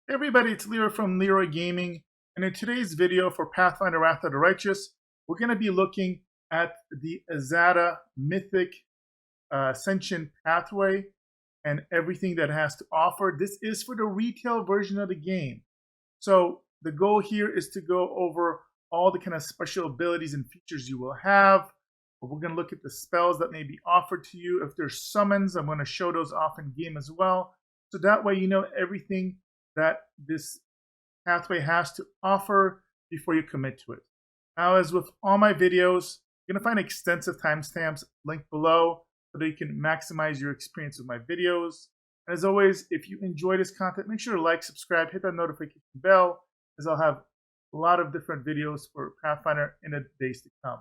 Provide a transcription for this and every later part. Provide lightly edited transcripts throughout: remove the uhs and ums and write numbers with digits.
Hey everybody, it's Leero from Leroy Gaming, and in today's video for Pathfinder Wrath of the Righteous, we're going to be looking at the Azata Mythic Ascension Pathway and everything that it has to offer. This is for the retail version of the game. So the goal here is to go over all the kind of special abilities and features you will have. We're going to look at the spells that may be offered to you. If there's summons, I'm going to show those off in game as well. So that way you know everything that this pathway has to offer before you commit to it. Now, as with all my videos, you're going to find extensive timestamps linked below so that you can maximize your experience with my videos. And as always, if you enjoy this content, make sure to like, subscribe, hit that notification bell, as I'll have a lot of different videos for Pathfinder in the days to come.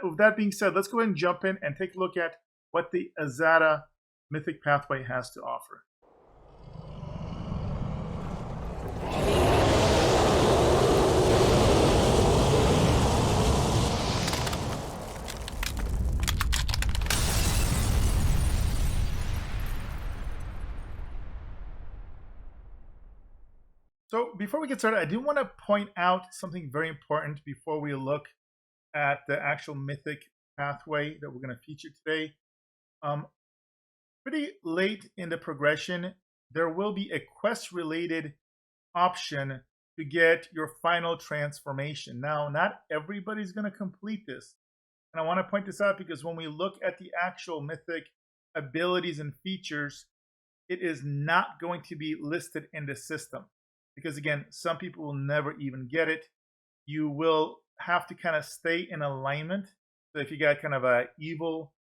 With that being said, let's go ahead and jump in and take a look at what the Azata Mythic Pathway has to offer. So before we get started, I do want to point out something very important before we look at the actual mythic pathway that we're going to feature today. Pretty late in the progression, there will be a quest-related option to get your final transformation. Now, not everybody's going to complete this. And I want to point this out because when we look at the actual mythic abilities and features, it is not going to be listed in the system. Because again, some people will never even get it. You will have to kind of stay in alignment. So if you got kind of a evil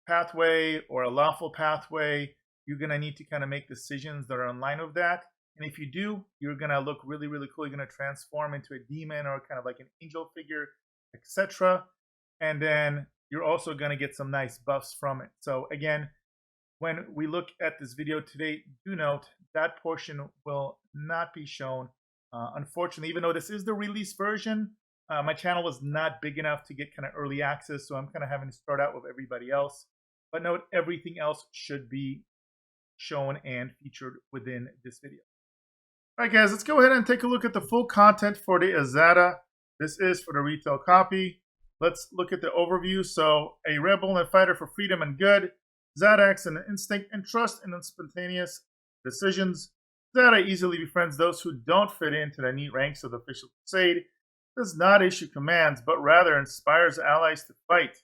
pathway or a lawful pathway, you're going to need to kind of make decisions that are in line with that. And if you do, you're going to look really, really cool. You're going to transform into a demon or kind of like an angel figure, etc. And then you're also going to get some nice buffs from it. So again, when we look at this video today, do note that portion will not be shown. Unfortunately, even though this is the release version, my channel was not big enough to get kind of early access, so I'm kind of having to start out with everybody else. But note, everything else should be shown and featured within this video. All right, guys, let's go ahead and take a look at the full content for the Azata. This is for the retail copy. Let's look at the overview. So, a rebel and fighter for freedom and good. Azata acts in instinct and trust in spontaneous decisions. Azata easily befriends those who don't fit into the neat ranks of the official crusade. Does not issue commands, but rather inspires allies to fight.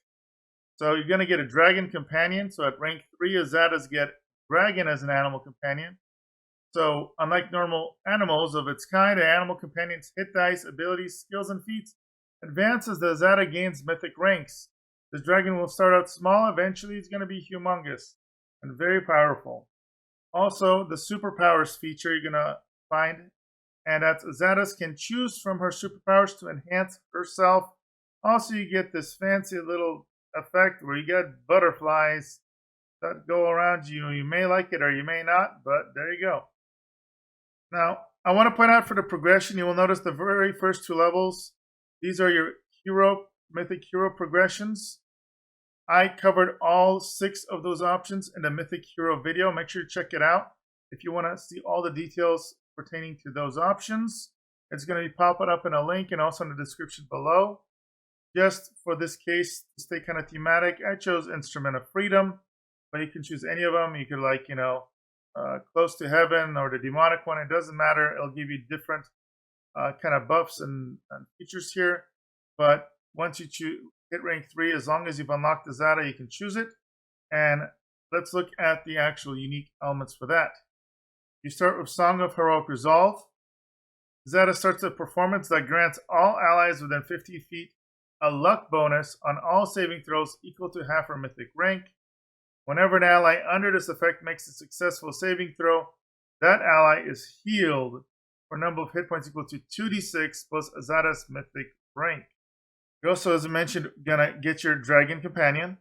So you're going to get a dragon companion. So at rank 3, Azatas get dragon as an animal companion. So unlike normal animals of its kind, the animal companion's hit dice, abilities, skills, and feats advance as the Azata gains mythic ranks. This dragon will start out small, eventually it's going to be humongous and very powerful. Also, the superpowers feature you're going to find, and that's Azatas can choose from her superpowers to enhance herself. Also, you get this fancy little effect where you get butterflies that go around you. You may like it or you may not, but there you go. Now, I want to point out for the progression, you will notice the very first 2 levels. These are your mythic hero progressions. I covered all 6 of those options in the Mythic Hero video. Make sure to check it out if you want to see all the details pertaining to those options. It's going to be popping up in a link and also in the description below. Just for this case, to stay kind of thematic, I chose Instrument of Freedom, but you can choose any of them. You could like, Close to Heaven or the demonic one. It doesn't matter. It'll give you different kind of buffs and features here. But once you hit rank 3, as long as you've unlocked the Azata, you can choose it. And let's look at the actual unique elements for that. You start with Song of Heroic Resolve. Azata starts a performance that grants all allies within 50 feet a luck bonus on all saving throws equal to half her mythic rank. Whenever an ally under this effect makes a successful saving throw, that ally is healed for a number of hit points equal to 2d6 plus Azata's mythic rank. You're also, as I mentioned, gonna get your dragon companion.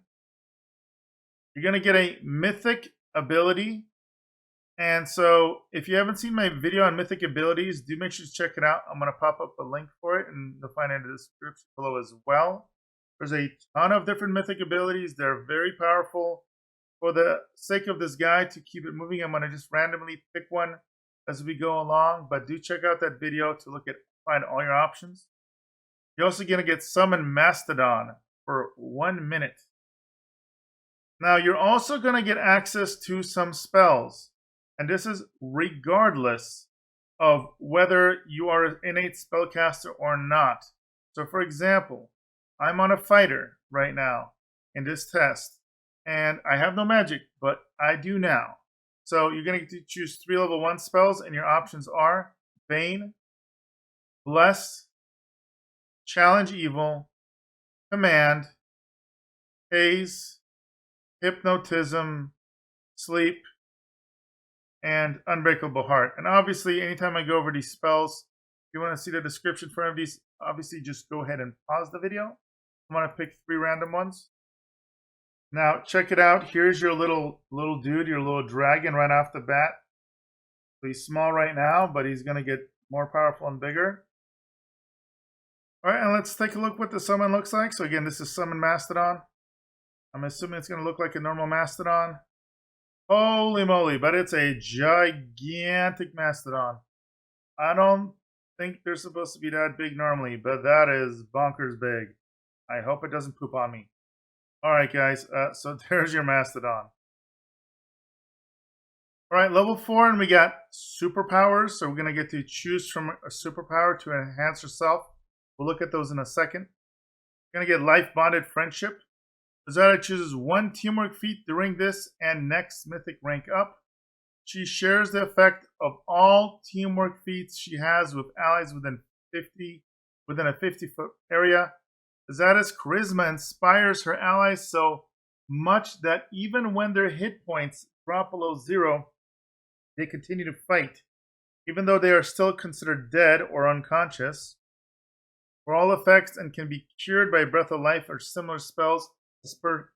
You're gonna get a mythic ability. And so if you haven't seen my video on mythic abilities, do make sure to check it out. I'm gonna pop up a link for it and you'll find it in the description below as well. There's a ton of different mythic abilities. They're very powerful. For the sake of this guide, to keep it moving, I'm going to just randomly pick one as we go along. But do check out that video to find all your options. You're also going to get Summon Mastodon for 1 minute. Now, you're also going to get access to some spells. And this is regardless of whether you are an innate spellcaster or not. So, for example, I'm on a fighter right now in this test. And I have no magic, but I do now. So you're going to get to choose 3 level 1 spells, and your options are Bane, Bless, Challenge Evil, Command, Haze, Hypnotism, Sleep, and Unbreakable Heart. And obviously, anytime I go over these spells, if you want to see the description for any of these, obviously just go ahead and pause the video. I'm going to pick 3 random ones. Now, check it out. Here's your little dude, your little dragon right off the bat. So he's small right now, but he's going to get more powerful and bigger. All right, and let's take a look what the summon looks like. So again, this is Summon Mastodon. I'm assuming it's going to look like a normal Mastodon. Holy moly, but it's a gigantic Mastodon. I don't think they're supposed to be that big normally, but that is bonkers big. I hope it doesn't poop on me. All right, guys, so there's your Mastodon. All right, level 4, and we got superpowers. So we're going to get to choose from a superpower to enhance yourself. We'll look at those in a second. You're going to get Life Bonded Friendship. Azata chooses 1 teamwork feat during this and next mythic rank up. She shares the effect of all teamwork feats she has with allies within a 50-foot area. Azata's charisma inspires her allies so much that even when their hit points drop below 0, they continue to fight, even though they are still considered dead or unconscious. For all effects, and can be cured by Breath of Life or similar spells as per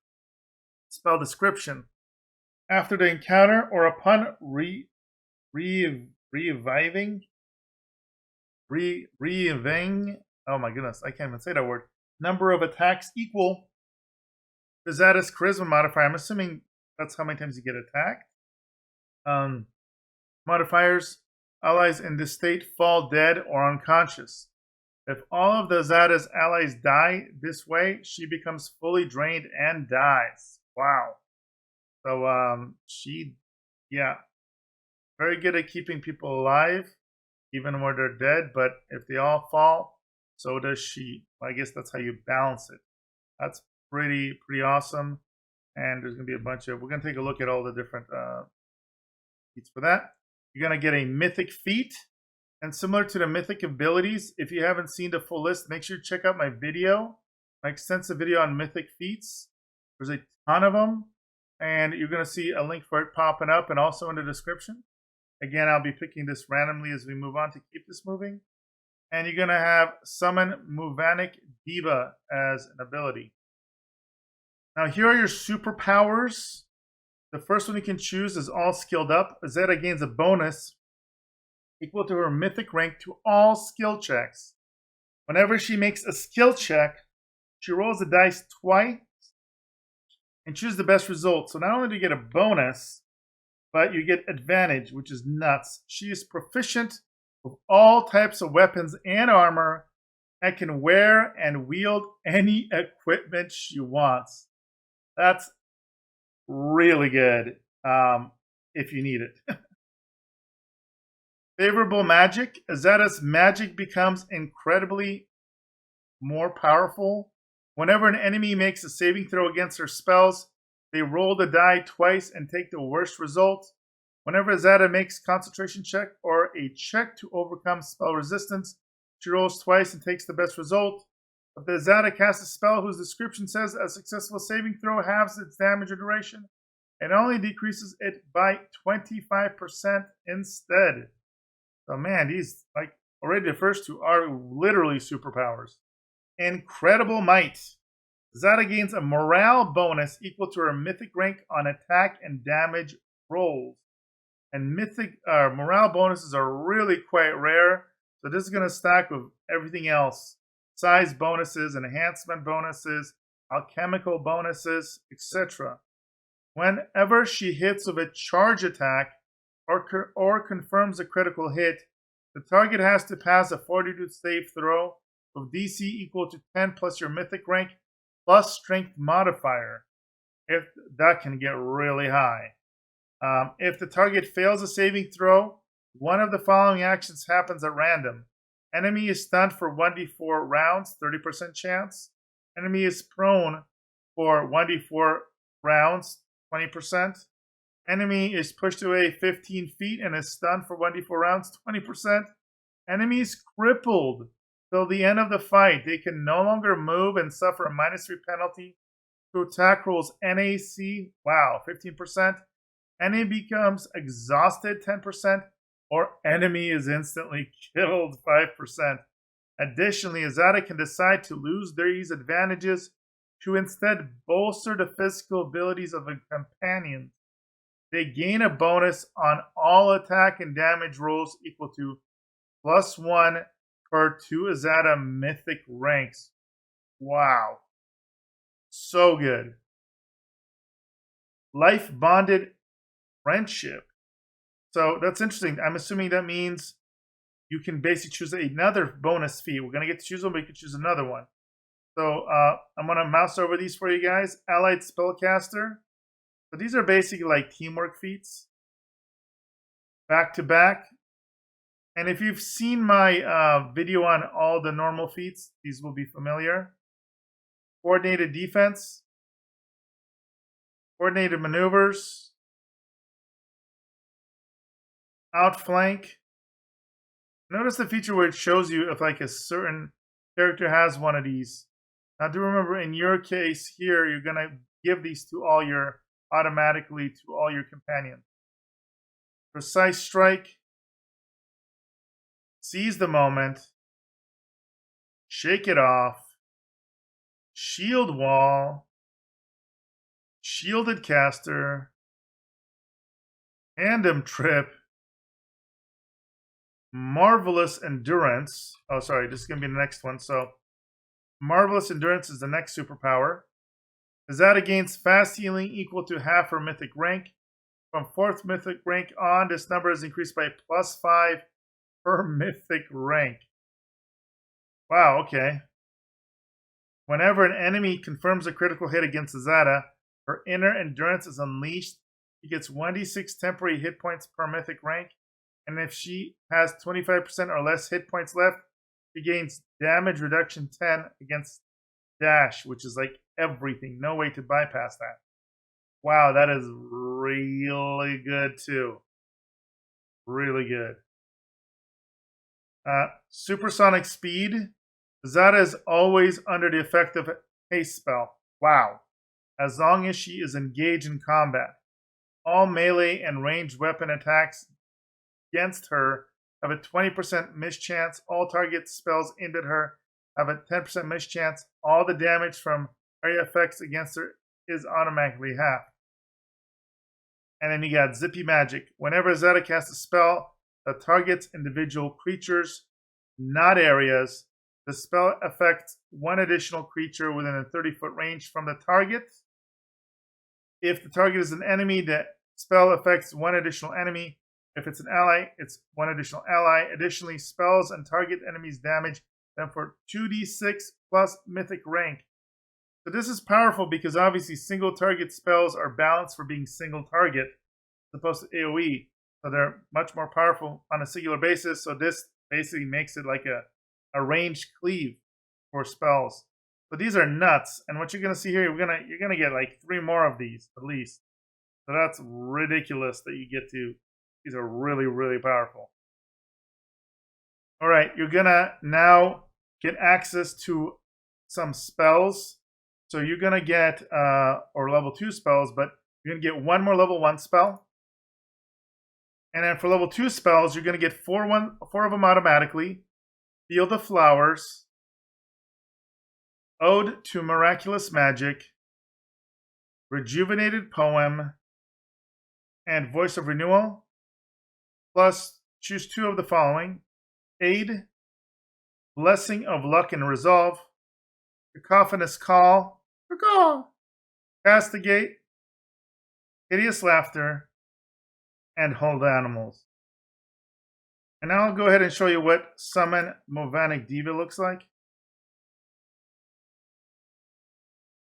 spell description. After the encounter or upon reviving, oh my goodness, I can't even say that word. Number of attacks equal Azata's charisma modifier. I'm assuming that's how many times you get attacked. Modifiers, allies in this state fall dead or unconscious. If all of the Azata's allies die this way, she becomes fully drained and dies. Wow. So, very good at keeping people alive, even when they're dead. But if they all fall, so does she. Well, I guess that's how you balance it. That's pretty awesome. And there's going to be a bunch of, we're going to take a look at all the different feats for that. You're going to get a mythic feat. And similar to the mythic abilities, if you haven't seen the full list, make sure to check out my video, my extensive video on mythic feats. There's a ton of them. And you're going to see a link for it popping up and also in the description. Again, I'll be picking this randomly as we move on to keep this moving. And you're going to have Summon Muvanic Diva as an ability. Now, here are your superpowers. The first one you can choose is All Skilled Up. Azata gains a bonus equal to her mythic rank to all skill checks. Whenever she makes a skill check, she rolls the dice twice and choose the best result. So not only do you get a bonus, but you get advantage, which is nuts. She is proficient with all types of weapons and armor and can wear and wield any equipment she wants. That's really good if you need it. Favorable magic. Azata's magic becomes incredibly more powerful. Whenever an enemy makes a saving throw against her spells, they roll the die twice and take the worst result. Whenever Azata makes a concentration check or a check to overcome spell resistance, she rolls twice and takes the best result. If the Azata casts a spell whose description says a successful saving throw halves its damage or duration, it only decreases it by 25% instead. So man, these, like, already the first two are literally superpowers. Incredible Might. Azata gains a morale bonus equal to her mythic rank on attack and damage rolls. And mythic morale bonuses are really quite rare. So this is going to stack with everything else. Size bonuses, enhancement bonuses, alchemical bonuses, etc. Whenever she hits with a charge attack or confirms a critical hit, the target has to pass a fortitude save throw with DC equal to 10 plus your mythic rank plus strength modifier. If that can get really high. If the target fails a saving throw, one of the following actions happens at random. Enemy is stunned for 1d4 rounds, 30% chance. Enemy is prone for 1d4 rounds, 20%. Enemy is pushed away 15 feet and is stunned for 1d4 rounds, 20%. Enemy is crippled till the end of the fight. They can no longer move and suffer a -3 penalty to attack rolls NAC. Wow, 15%. Enemy becomes exhausted, 10%. Or enemy is instantly killed, 5%. Additionally, Azata can decide to lose these advantages to instead bolster the physical abilities of a companion. They gain a bonus on all attack and damage rolls equal to +1 per 2 Azata Mythic ranks. Wow. So good. Life bonded friendship. So that's interesting. I'm assuming that means you can basically choose another bonus feat. We're going to get to choose one, but you can choose another one. So I'm going to mouse over these for you guys. Allied Spellcaster. So these are basically like teamwork feats. Back to back. And if you've seen my video on all the normal feats, these will be familiar. Coordinated defense. Coordinated maneuvers. Outflank. Notice the feature where it shows you if like a certain character has one of these. Now do remember in your case here, you're going to give these to all your, automatically to all your companions. Precise strike. Seize the moment. Shake it off. Shield wall. Shielded caster. Tandem trip. Marvelous endurance. Oh, sorry, this is going to be the next one. So, marvelous endurance is the next superpower. Azata gains fast healing equal to half her mythic rank. From 4th mythic rank on, this number is increased by +5 per mythic rank. Wow, okay. Whenever an enemy confirms a critical hit against Azata, her inner endurance is unleashed. She gets 1d6 temporary hit points per mythic rank. And if she has 25% or less hit points left, she gains damage reduction 10 against dash, which is like everything. No way to bypass that. Wow, that is really good too. Really good. Supersonic speed. Azata is always under the effect of a haste spell. Wow. As long as she is engaged in combat. All melee and ranged weapon attacks against her have a 20% mischance. All target spells aimed at her have a 10% mischance. All the damage from area effects against her is automatically half. And then you got Zippy Magic. Whenever Azata casts a spell that targets individual creatures, not areas, the spell affects one additional creature within a 30-foot range from the target. If the target is an enemy, the spell affects one additional enemy. If it's an ally, it's one additional ally. Additionally, spells and target enemies damage them for 2d6 plus mythic rank. So this is powerful because obviously single target spells are balanced for being single target as opposed to AoE. So they're much more powerful on a singular basis. So this basically makes it like a ranged cleave for spells. So these are nuts. And what you're going to see here, you're going to get like 3 more of these at least. So that's ridiculous that you get to. These are really, really powerful. All right, you're going to now get access to some spells. So you're going to get, or level 2 spells, but you're going to get 1 more level 1 spell. And then for level 2 spells, you're going to get 4 of them automatically. Field of Flowers, Ode to Miraculous Magic, Rejuvenated Poem, and Voice of Renewal. Plus, choose 2 of the following. Aid, Blessing of Luck and Resolve, Cacophonous Call, Castigate, Hideous Laughter, and Hold Animals. And now I'll go ahead and show you what Summon Movanic Diva looks like.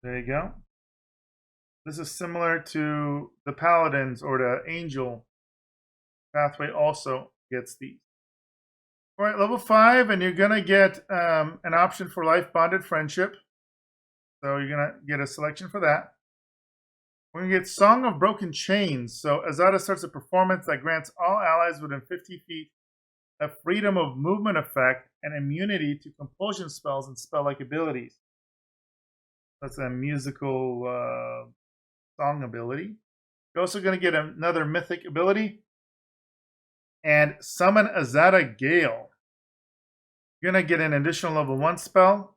There you go. This is similar to the Paladins or the Angel pathway also gets these. All right, level 5, and you're going to get an option for Life Bonded Friendship. So you're going to get a selection for that. We're going to get Song of Broken Chains. So Azata starts a performance that grants all allies within 50 feet a freedom of movement effect and immunity to compulsion spells and spell-like abilities. That's a musical song ability. You're also going to get another mythic ability and Summon Azata Gale. You're going to get an additional level 1 spell,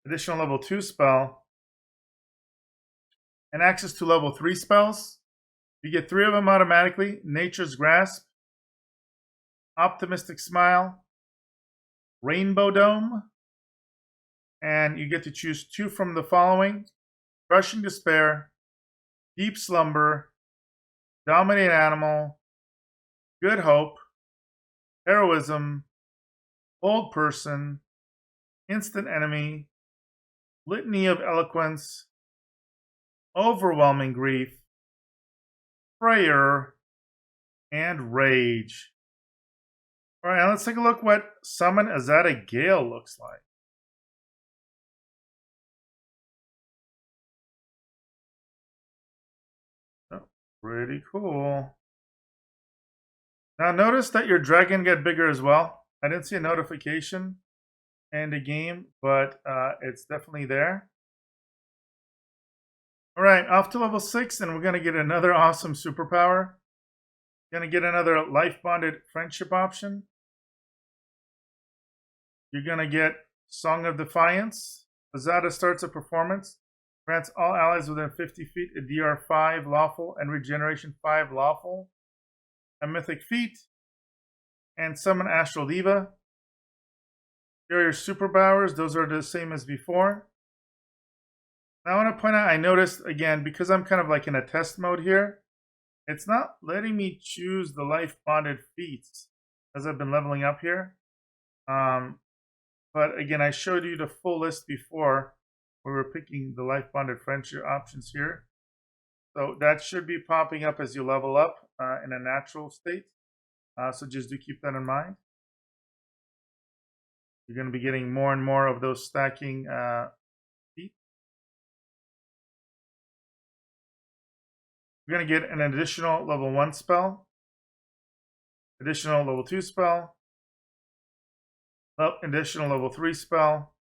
additional level 2 spell, and access to level 3 spells. You get 3 of them automatically: Nature's Grasp, Optimistic Smile, Rainbow Dome, and you get to choose 2 from the following: Crushing Despair, Deep Slumber, Dominate Animal, Good Hope, Heroism, Old Person, Instant Enemy, Litany of Eloquence, Overwhelming Grief, Prayer, and Rage. All right, now let's take a look what Summon Azata Gale looks like. Oh, pretty cool. Now notice that your dragon get bigger as well. I didn't see a notification in the game, but it's definitely there. All right, off to level 6, and we're going to get another awesome superpower. Going to get another Life Bonded Friendship option. You're going to get Song of Defiance. Azata starts a performance. Grants all allies within 50 feet a DR 5 lawful and regeneration 5 lawful. A mythic feat. And Summon Astral Diva. Here are your superpowers. Those are the same as before. Now I want to point out, I noticed, again, because I'm kind of like in a test mode here, it's not letting me choose the Life Bonded feats as I've been leveling up here. But again, I showed you the full list before where we're picking the Life Bonded Friendship options here. So that should be popping up as you level up in a natural state. So just do keep that in mind. You're going to be getting more and more of those stacking feats. You're going to get an additional level 1 spell, additional level 2 spell, additional level 3 spell,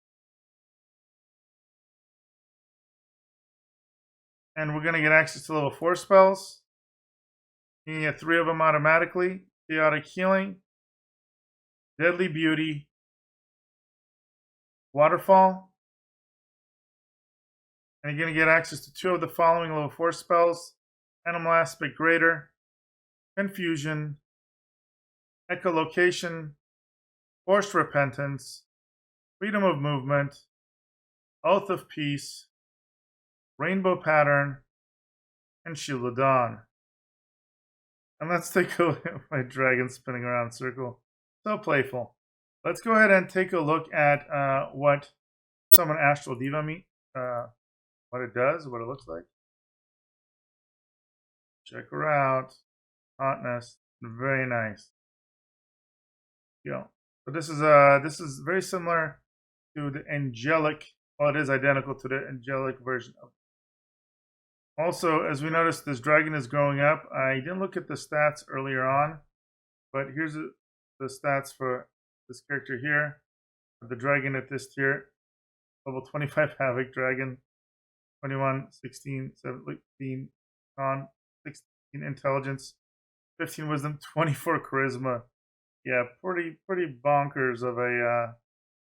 and we're going to get access to level 4 spells. You can get 3 of them automatically: Chaotic Healing, Deadly Beauty, Waterfall. And you're going to get access to 2 of the following level 4 spells: Animal Aspect Greater, Confusion, Echolocation, Forced Repentance, Freedom of Movement, Oath of Peace, Rainbow Pattern, and Shield of Dawn. And let's take a look at my dragon spinning around in a circle. So playful. Let's go ahead and take a look at what Summon Astral Diva means, what it does, what it looks like. Check her out. Hotness. Very nice. Go. So this is very similar to the angelic. Well, it is identical to the angelic version of it. Also, as we noticed, this dragon is growing up. I didn't look at the stats earlier on, but here's the stats for this character here. The dragon at this tier: level 25 Havoc Dragon, 21, 16, 17 Con, 16 Intelligence, 15 Wisdom, 24 Charisma. Yeah, pretty bonkers of a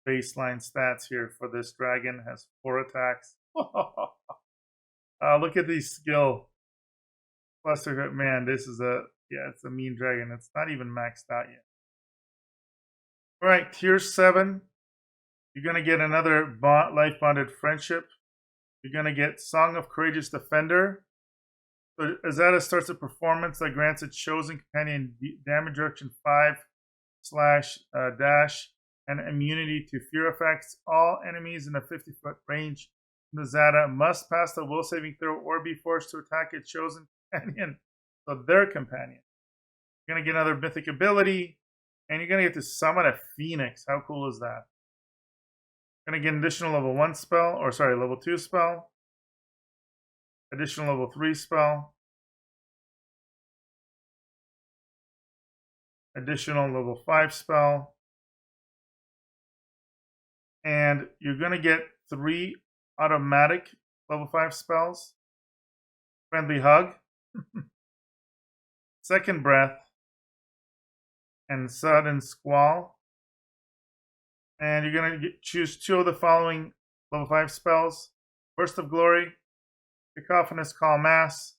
baseline stats here for this dragon. Has 4 attacks. Look at these skill. Cluster, man, this is it's a mean dragon. It's not even maxed out yet. All right, tier 7. You're going to get another Life Bonded Friendship. You're going to get Song of Courageous Defender. So Azata starts a performance that grants its chosen companion damage reduction 5/dash and immunity to fear effects. All enemies in a 50-foot range from the Azata must pass the will saving throw or be forced to attack its chosen companion. So their companion. You're going to get another mythic ability, and you're going to get to summon a phoenix. How cool is that? You're going to get an additional level 1 spell, or sorry, level 2 spell. Additional level 3 spell. Additional level 5 spell. And you're going to get 3 automatic level 5 spells. Friendly Hug. Second Breath. And Sudden Squall. And you're going to choose 2 of the following level 5 spells. Burst of Glory. Cacophonous Call Mass.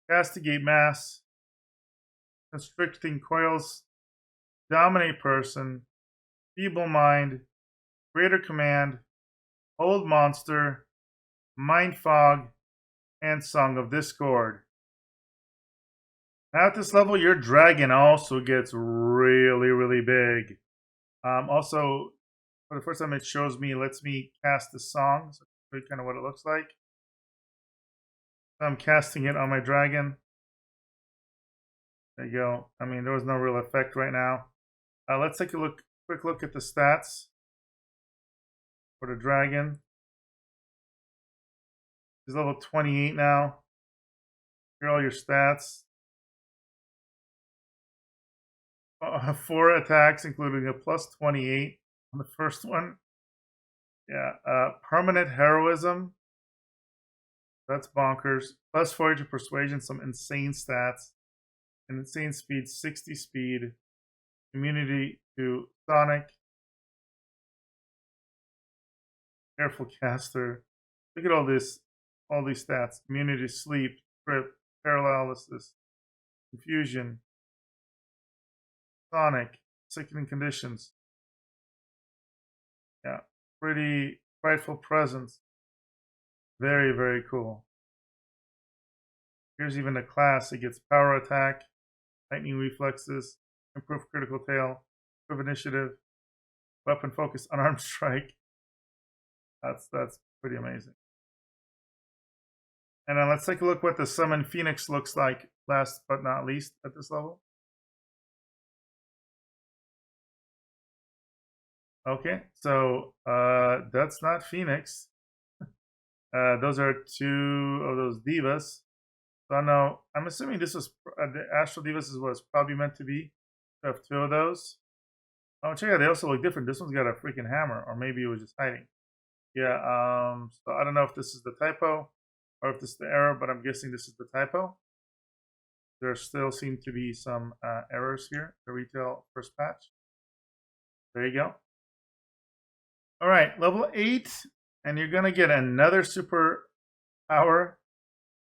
Castigate Mass. Constricting Coils. Dominate Person. Feeble Mind. Greater Command. Hold Monster. Mind Fog. And Song of Discord. Now at this level, your dragon also gets really, really big. Also, for the first time, it shows me, lets me cast the song. So I'll show you kind of what it looks like. I'm casting it on my dragon. There you go. I mean, there was no real effect right now. Let's take a quick look at the stats for the dragon. He's level 28 now. Here are all your stats. 4 attacks, including a plus 28 on the first one. Yeah, permanent heroism. That's bonkers. Plus 40 to persuasion, some insane stats. And insane speed, 60 speed. Immunity to Sonic. Careful caster. Look at all these stats. Immunity, sleep, trip, paralysis, confusion, Sonic, sickening conditions. Yeah, pretty frightful presence. Very, very cool. Here's even a class. It gets power attack, lightning reflexes, improved critical tail, improved initiative, weapon focus, unarmed strike. That's pretty amazing. And then let's take a look what the Summon Phoenix looks like, last but not least at this level. Okay, so that's not Phoenix. Those are 2 of those divas. So now, I'm assuming this was the Astral Divas is what it's probably meant to be. We have 2 of those. Oh, check out, they also look different. This one's got a freaking hammer, or maybe it was just hiding. Yeah, so I don't know if this is the typo or if this is the error, but I'm guessing this is the typo. There still seem to be some errors here. The retail first patch. There you go. All right, level 8, and you're gonna get another super power,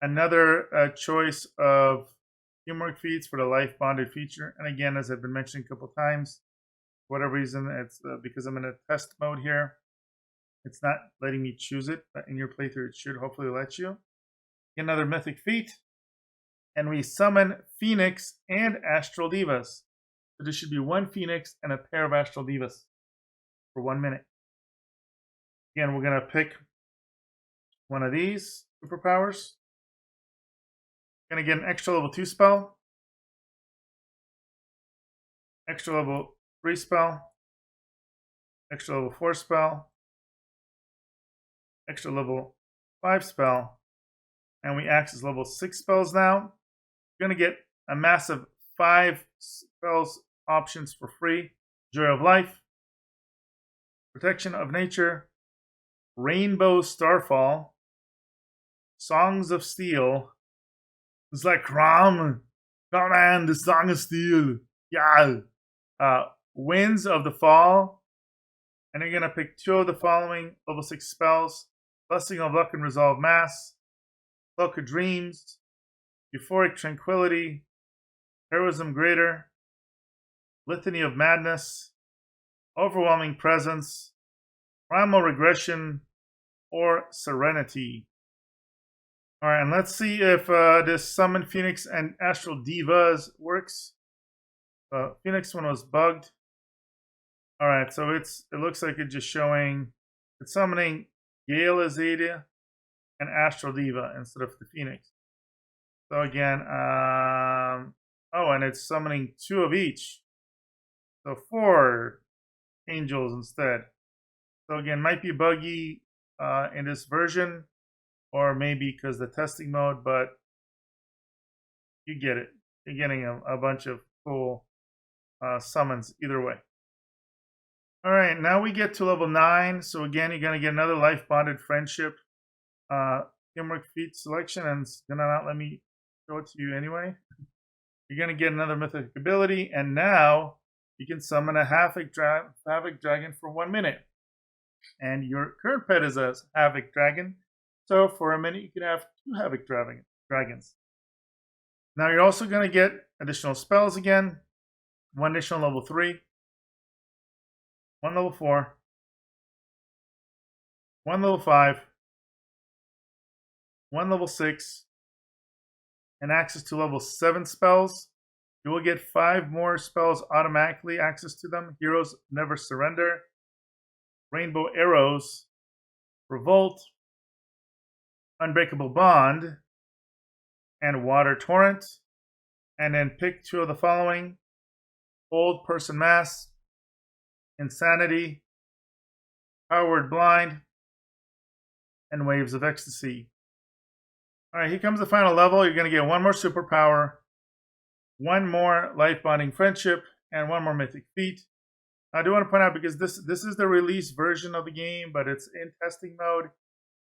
another choice of teamwork feats for the life bonded feature. And again, as I've been mentioning a couple times, for whatever reason, it's because I'm in a test mode here. It's not letting me choose it, but in your playthrough, it should hopefully let you. Get another mythic feat, and we summon Phoenix and Astral Divas. So there should be 1 Phoenix and a pair of Astral Divas for 1 minute. Again, we're going to pick one of these superpowers. Going to get an extra level 2 spell. Extra level 3 spell. Extra level 4 spell. Extra level 5 spell. And we access level 6 spells now. We're going to get a massive 5 spells options for free. Joy of Life. Protection of Nature. Rainbow Starfall. Songs of Steel. It's like Ram. Come on, the Song of Steel. Yeah. Winds of the Fall. And you're going to pick 2 of the following level 6 spells. Blessing of Luck and Resolve Mass. Cloak of Dreams. Euphoric Tranquility. Heroism Greater. Litany of Madness. Overwhelming Presence. Primal Regression. Or Serenity. All right, and let's see if this Summon Phoenix and Astral Divas works. Phoenix one was bugged. All right, so it looks like it's just showing it's summoning Gale Azata and Astral Diva instead of the Phoenix. So again, oh, and it's summoning 2 of each. So 4 angels instead. So again, might be buggy in this version, or maybe because the testing mode, but you get it. You're getting a bunch of cool summons either way. All right, now we get to level 9. So again, you're going to get another life bonded friendship teamwork feat selection, and it's going to not let me show it to you anyway. You're going to get another mythic ability, and now you can summon a Havoc Dragon for 1 minute. And your current pet is a Havoc Dragon, so for a minute you can have 2 Havoc Dragons. Now you're also going to get additional spells again. 1 additional level 3, 1 level 4, 1 level 5, 1 level 6, and access to level 7 spells. You will get 5 more spells automatically, access to them. Heroes Never Surrender, Rainbow Arrows, Revolt, Unbreakable Bond, and Water Torrent. And then pick 2 of the following: Old Person Mask, Insanity, Powered Blind, and Waves of Ecstasy. All right, here comes the final level. You're going to get 1 more superpower, 1 more life bonding friendship, and 1 more mythic feat. I do want to point out, because this is the release version of the game, but it's in testing mode,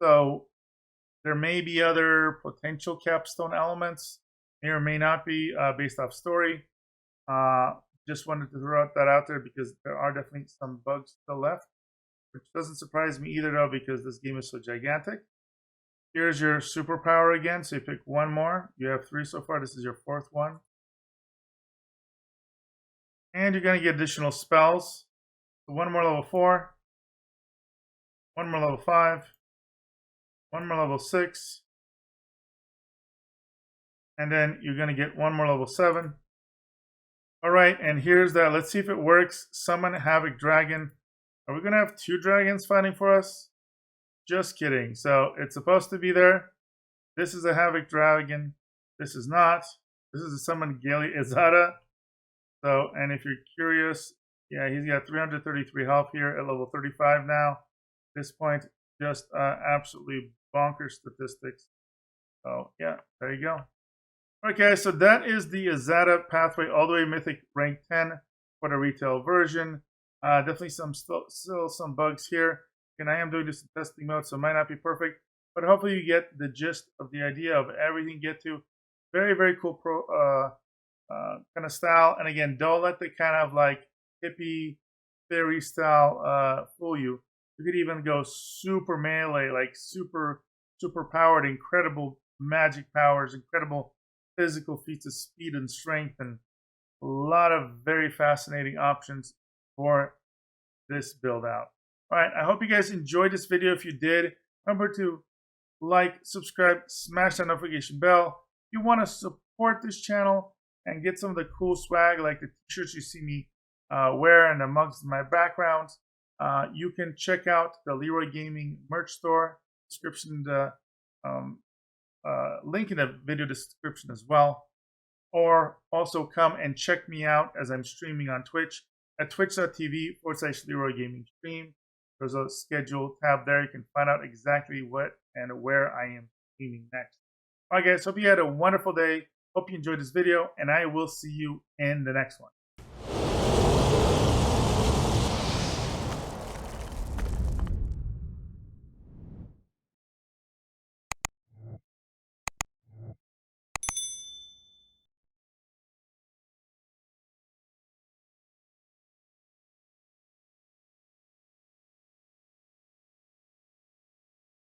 so there may be other potential capstone elements. May or may not be based off story. Just wanted to throw that out there because there are definitely some bugs still left, which doesn't surprise me either, though, because this game is so gigantic. Here's your superpower again. So you pick 1 more. You have 3 so far. This is your 4th one. And you're going to get additional spells. So 1 more level 4. 1 more level 5. 1 more level 6. And then you're going to get 1 more level 7. All right, and here's that. Let's see if it works. Summon Havoc Dragon. Are we going to have 2 dragons fighting for us? Just kidding. So it's supposed to be there. This is a Havoc Dragon. This is not. This is a summon Righteous Azata. So, and if you're curious, yeah, he's got 333 health here at level 35 now. At this point, just absolutely bonkers statistics. So, yeah, there you go. Okay, so that is the Azata pathway all the way Mythic rank 10 for the retail version. Definitely still some bugs here. And I am doing this in testing mode, so it might not be perfect, but hopefully you get the gist of the idea of everything you get to. Very, very cool kind of style. And again, don't let the kind of like hippie fairy style fool you. You could even go super melee, like super powered, incredible magic powers, incredible physical feats of speed and strength, and a lot of very fascinating options for this build out. All right, I hope you guys enjoyed this video. If you did, remember to like, subscribe, smash that notification bell. If you want to support this channel and get some of the cool swag, like the t-shirts you see me wear and the mugs in my backgrounds, you can check out the Leroy Gaming merch store. Description, the link in the video description as well. Or also come and check me out as I'm streaming on Twitch at twitch.tv/LeeroyGamingStream. There's a schedule tab there. You can find out exactly what and where I am streaming next. All right, guys. Hope you had a wonderful day. Hope you enjoyed this video, and I will see you in the next one.